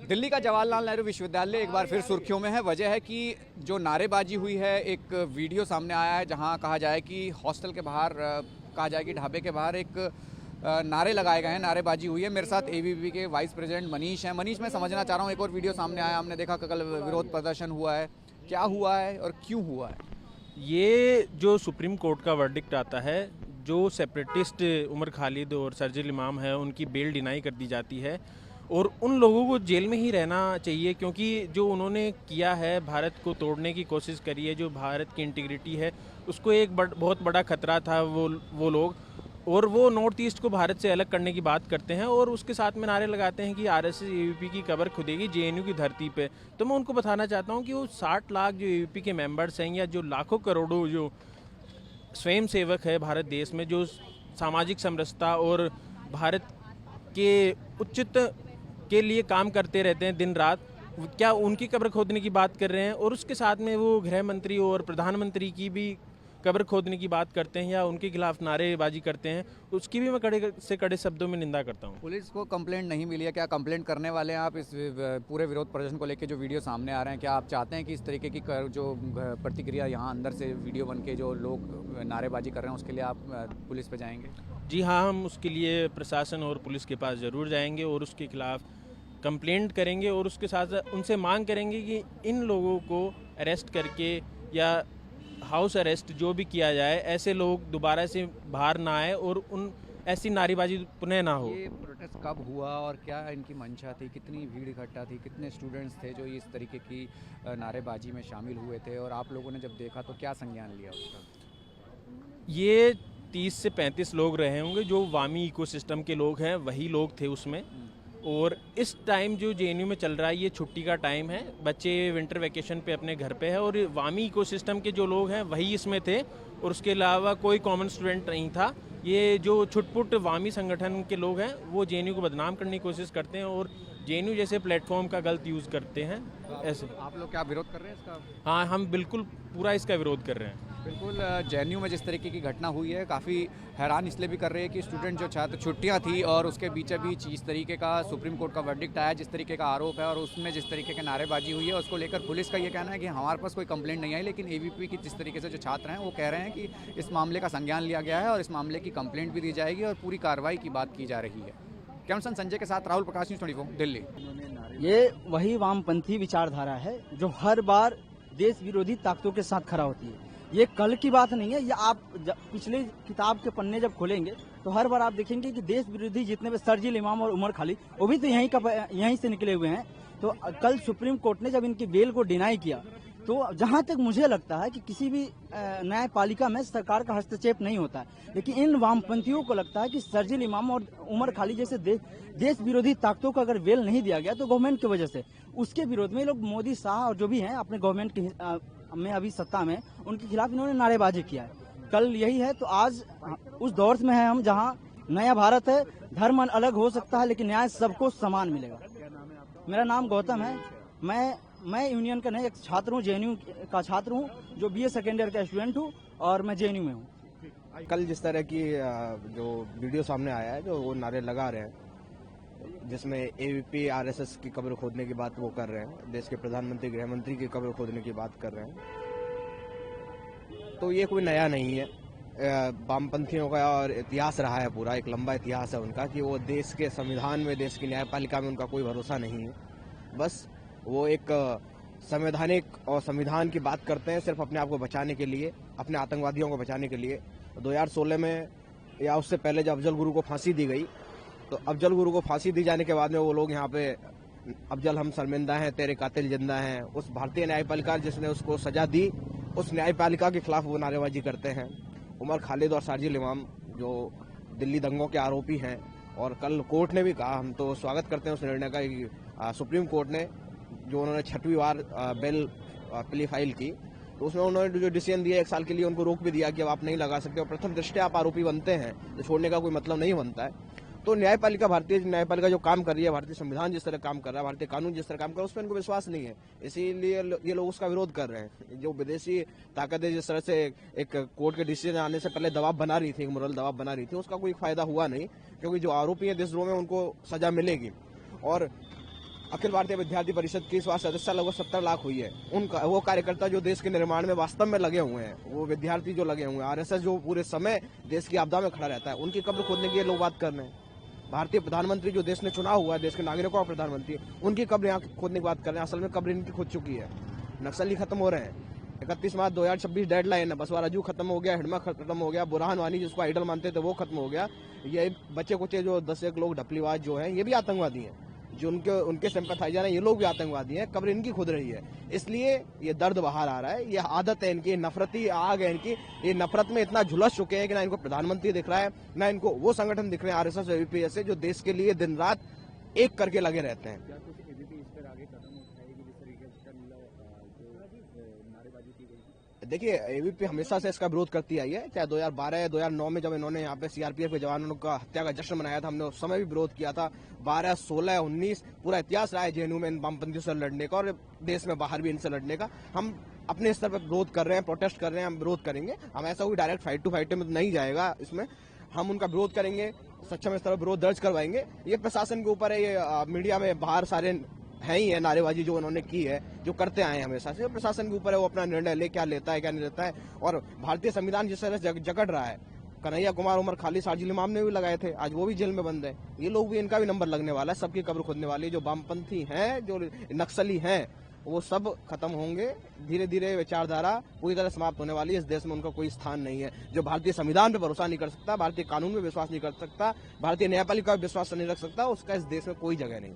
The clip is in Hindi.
दिल्ली का जवाहरलाल नेहरू विश्वविद्यालय एक बार फिर सुर्खियों में है। वजह है कि जो नारेबाजी हुई है, एक वीडियो सामने आया है जहां कहा जाए कि हॉस्टल के बाहर, कहा जाए कि ढाबे के बाहर एक नारे लगाए गए हैं, नारेबाजी हुई है। मेरे साथ एबीवीपी के वाइस प्रेसिडेंट मनीष हैं। मनीष, मैं समझना चाह रहा हूँ, एक और वीडियो सामने आया, हमने देखा कल विरोध प्रदर्शन हुआ है, क्या हुआ है और क्यों हुआ है? ये जो सुप्रीम कोर्ट का वर्डिक्ट आता है, जो सेपरेटिस्ट उमर खालिद और सर्जिल इमाम है, उनकी बेल डिनाई कर दी जाती है और उन लोगों को जेल में ही रहना चाहिए, क्योंकि जो उन्होंने किया है, भारत को तोड़ने की कोशिश करी है, जो भारत की इंटीग्रिटी है उसको एक बहुत बड़ा खतरा था वो लोग, और वो नॉर्थ ईस्ट को भारत से अलग करने की बात करते हैं और उसके साथ में नारे लगाते हैं कि आरएसएस एबीवीपी की कब्र खुदेगी जेएनयू की धरती पे। तो मैं उनको बताना चाहता हूँ कि वो 60 लाख जो एबीवीपी के मेंबर्स हैं, या जो लाखों करोड़ों जो स्वयं सेवक है भारत देश में, जो सामाजिक समरसता और भारत के उचित के लिए काम करते रहते हैं दिन रात, क्या उनकी कब्र खोदने की बात कर रहे हैं? और उसके साथ में वो गृह मंत्री और प्रधानमंत्री की भी कब्र खोदने की बात करते हैं या उनके खिलाफ नारेबाजी करते हैं, उसकी भी मैं कड़े से कड़े शब्दों में निंदा करता हूं। पुलिस को कंप्लेंट नहीं मिली है? क्या कंप्लेंट करने वाले हैं आप इस पूरे विरोध प्रदर्शन को लेकर? जो वीडियो सामने आ रहे हैं, क्या आप चाहते हैं कि इस तरीके की जो प्रतिक्रिया यहाँ अंदर से वीडियो बन के जो लोग नारेबाजी कर रहे हैं उसके लिए आप पुलिस पे जाएंगे? जी हाँ, हम उसके लिए प्रशासन और पुलिस के पास ज़रूर जाएंगे और उसके खिलाफ कंप्लेंट करेंगे और उसके साथ उनसे मांग करेंगे कि इन लोगों को अरेस्ट करके या हाउस अरेस्ट जो भी किया जाए, ऐसे लोग दोबारा से बाहर ना आए और उन ऐसी नारेबाजी पुनः ना हो। ये प्रोटेस्ट कब हुआ और क्या इनकी मंशा थी? कितनी भीड़ इकट्ठा थी? कितने स्टूडेंट्स थे जो इस तरीके की नारेबाजी में शामिल हुए थे? और आप लोगों ने जब देखा तो क्या संज्ञान लिया उसका? ये 30 से 35 लोग रहे होंगे, जो वामी इकोसिस्टम के लोग हैं, वही लोग थे उसमें। और इस टाइम जो जेएनयू में चल रहा है, ये छुट्टी का टाइम है, बच्चे विंटर वैकेशन पे अपने घर पे है और वामी इकोसिस्टम के जो लोग हैं वही इसमें थे और उसके अलावा कोई कॉमन स्टूडेंट नहीं था। ये जो छुटपुट वामी संगठन के लोग हैं वो जेएनयू को बदनाम करने की कोशिश करते हैं और जेएनयू जैसे प्लेटफॉर्म का गलत यूज़ करते हैं। ऐसे आप लोग क्या विरोध कर रहे हैं इसका? हाँ, हम बिल्कुल पूरा इसका विरोध कर रहे हैं। बिल्कुल। जेएनयू में जिस तरीके की घटना हुई है, काफ़ी हैरान इसलिए भी कर रहे हैं कि स्टूडेंट जो छात्र छुट्टियां थी और उसके बीचों बीच इस तरीके का सुप्रीम कोर्ट का वर्डिक्ट आया, जिस तरीके का आरोप है और उसमें जिस तरीके की नारेबाजी हुई है, उसको लेकर पुलिस का ये कहना है कि हमारे पास कोई कंप्लेंट नहीं आई, लेकिन एबीवीपी की जिस तरीके से जो छात्र हैं वो कह रहे हैं कि इस मामले का संज्ञान लिया गया है और इस मामले की कंप्लेंट भी दी जाएगी और पूरी कार्रवाई की बात की जा रही है। कैमसन संजय के साथ राहुल प्रकाश, न्यूज़ 24 दिल्ली। ये वही वामपंथी विचारधारा है जो हर बार देश विरोधी ताकतों के साथ खड़ा होती है। ये कल की बात नहीं है, ये आप पिछले किताब के पन्ने जब खोलेंगे तो हर बार आप देखेंगे कि देश विरोधी जितने भी सर्जिल इमाम और उमर खालिद, वो भी तो यहीं से निकले हुए हैं। तो कल सुप्रीम कोर्ट ने जब इनकी बेल को डिनाई किया, तो जहां तक मुझे लगता है कि किसी भी न्यायपालिका में सरकार का हस्तक्षेप नहीं होता है, लेकिन इन वामपंथियों को लगता है कि सर्जिल इमाम और उमर खालिद जैसे देश विरोधी ताकतों को अगर बेल नहीं दिया गया तो गवर्नमेंट की वजह से, उसके विरोध में लोग मोदी शाह और जो भी हैं अपने गवर्नमेंट में अभी सत्ता में, उनके खिलाफ इन्होंने नारेबाजी किया है। कल यही है, तो आज उस दौर में है हम जहां नया भारत है, धर्म अलग हो सकता है लेकिन न्याय सबको समान मिलेगा। मेरा नाम गौतम है, मैं यूनियन का नहीं, एक छात्र हूँ, जेएनयू का छात्र हूँ, जो बीए सेकेंड ईयर का स्टूडेंट हूँ और मैं जेएनयू में हूँ। कल जिस तरह की जो वीडियो सामने आया है, जो वो नारे लगा रहे हैं, जिसमें एबीवीपी आरएसएस की कब्र खोदने की बात वो कर रहे हैं, देश के प्रधानमंत्री गृह मंत्री की कब्र खोदने की बात कर रहे हैं, तो ये कोई नया नहीं है। वामपंथियों का और इतिहास रहा है, पूरा एक लंबा इतिहास है उनका, कि वो देश के संविधान में, देश की न्यायपालिका में उनका कोई भरोसा नहीं है। बस वो एक संवैधानिक और संविधान की बात करते हैं सिर्फ अपने आप को बचाने के लिए, अपने आतंकवादियों को बचाने के लिए। 2016 में या उससे पहले जब अफजल गुरु को फांसी दी गई, तो अफजल गुरु को फांसी दी जाने के बाद में वो लोग यहाँ पे, अफजल हम शर्मिंदा हैं, तेरे कातिल जिंदा हैं, उस भारतीय न्यायपालिका जिसने उसको सजा दी, उस न्यायपालिका के खिलाफ वो नारेबाजी करते हैं। उमर खालिद और सर्जिल इमाम जो दिल्ली दंगों के आरोपी हैं, और कल कोर्ट ने भी कहा, हम तो स्वागत करते हैं उस निर्णय का कि सुप्रीम कोर्ट ने जो उन्होंने 6वीं बार बेल प्ली फाइल की, तो उसमें उन्होंने जो डिसीजन दिया 1 साल के लिए उनको रोक भी दिया कि अब आप नहीं लगा सकते, और प्रथम दृष्टया आप आरोपी बनते हैं तो छोड़ने का कोई मतलब नहीं बनता है। तो न्यायपालिका, भारतीय न्यायपालिका जो काम कर रही है, भारतीय संविधान जिस तरह काम कर रहा है, भारतीय कानून जिस तरह काम कर रहा है, उस पर इनको विश्वास नहीं है, इसीलिए ये लोग उसका विरोध कर रहे हैं। जो विदेशी ताकतें जिस तरह से एक कोर्ट के डिसीजन आने से पहले दबाव बना रही थी, एक मोरल दबाव बना रही थी, उसका कोई फायदा हुआ नहीं, क्योंकि जो आरोपी है देशद्रोह में उनको सजा मिलेगी। और अखिल भारतीय विद्यार्थी परिषद की इस बार सदस्यता लगभग 70 लाख हुई है। उनका वो कार्यकर्ता जो देश के निर्माण में वास्तव में लगे हुए हैं, वो विद्यार्थी जो लगे हुए हैं, आरएसएस जो पूरे समय देश की आपदा में खड़ा रहता है, उनकी कब्र खोदने की लोग बात कर रहे हैं। भारतीय प्रधानमंत्री जो देश ने चुना हुआ है, देश के नागरिकों का प्रधानमंत्री, उनकी कब्र यहाँ खोदने की बात कर रहे हैं। असल में कब्र इनकी खुद चुकी है। नक्सली खत्म हो रहे हैं। 31 मार्च 2026 डेडलाइन है। बसवा राजू खत्म हो गया, हिडमा खत्म हो गया, बुरहान वानी जिसको आइडल मानते थे वो खत्म हो गया। ये बच्चे कुचे जो 10 लोग ढपलीबाज जो हैं, ये भी आतंकवादी हैं। जो उनके सिंपैथाइजर हैं, ये लोग भी आतंकवादी हैं। कब्र इनकी खुद रही है, इसलिए ये दर्द बाहर आ रहा है। ये आदत है इनकी, नफरती आग है इनकी। ये नफरत में इतना झुलस चुके हैं कि ना इनको प्रधानमंत्री दिख रहा है, ना इनको वो संगठन दिख रहे हैं आरएसएस एबीपी से, जो देश के लिए दिन रात एक करके लगे रहते हैं। देखिए, एबीपी हमेशा से इसका विरोध करती आई है। चाहे 2012 2009 में जब इन्होंने यहाँ पे सीआरपीएफ के जवानों का हत्या का जश्न मनाया था, हमने उस समय भी विरोध किया था। 12, 16, 19 पूरा इतिहास रहा है जेएनयू में इन वामपंथियों से लड़ने का, और देश में बाहर भी इनसे लड़ने का। हम अपने स्तर पर विरोध कर रहे हैं, प्रोटेस्ट कर रहे हैं, हम विरोध करेंगे। हम ऐसा कोई डायरेक्ट फाइट टू फाइट में नहीं जाएगा। इसमें हम उनका विरोध करेंगे, सक्षम स्तर पर विरोध दर्ज करवाएंगे। ये प्रशासन के ऊपर है, ये मीडिया में बाहर सारे है ही है नारेबाजी जो उन्होंने की है, जो करते आए हैं हमेशा से। प्रशासन के ऊपर है, वो अपना निर्णय ले, क्या लेता है क्या नहीं लेता है। और भारतीय संविधान जिस तरह से जकड़ रहा है, कन्हैया कुमार, उमर खालिद, शार्जिल इमाम ने भी लगाए थे, आज वो भी जेल में बंद है। ये लोग भी, इनका भी नंबर लगने वाला है, सबकी कब्र खोदने वाली। जो वामपंथी हैं, जो नक्सली हैं, वो सब खत्म होंगे। धीरे धीरे विचारधारा पूरी तरह समाप्त होने वाली है। इस देश में उनका कोई स्थान नहीं है। जो भारतीय संविधान पर भरोसा नहीं कर सकता, भारतीय कानून में विश्वास नहीं कर सकता, भारतीय न्यायपालिका पर विश्वास नहीं रख सकता, उसका इस देश में कोई जगह नहीं।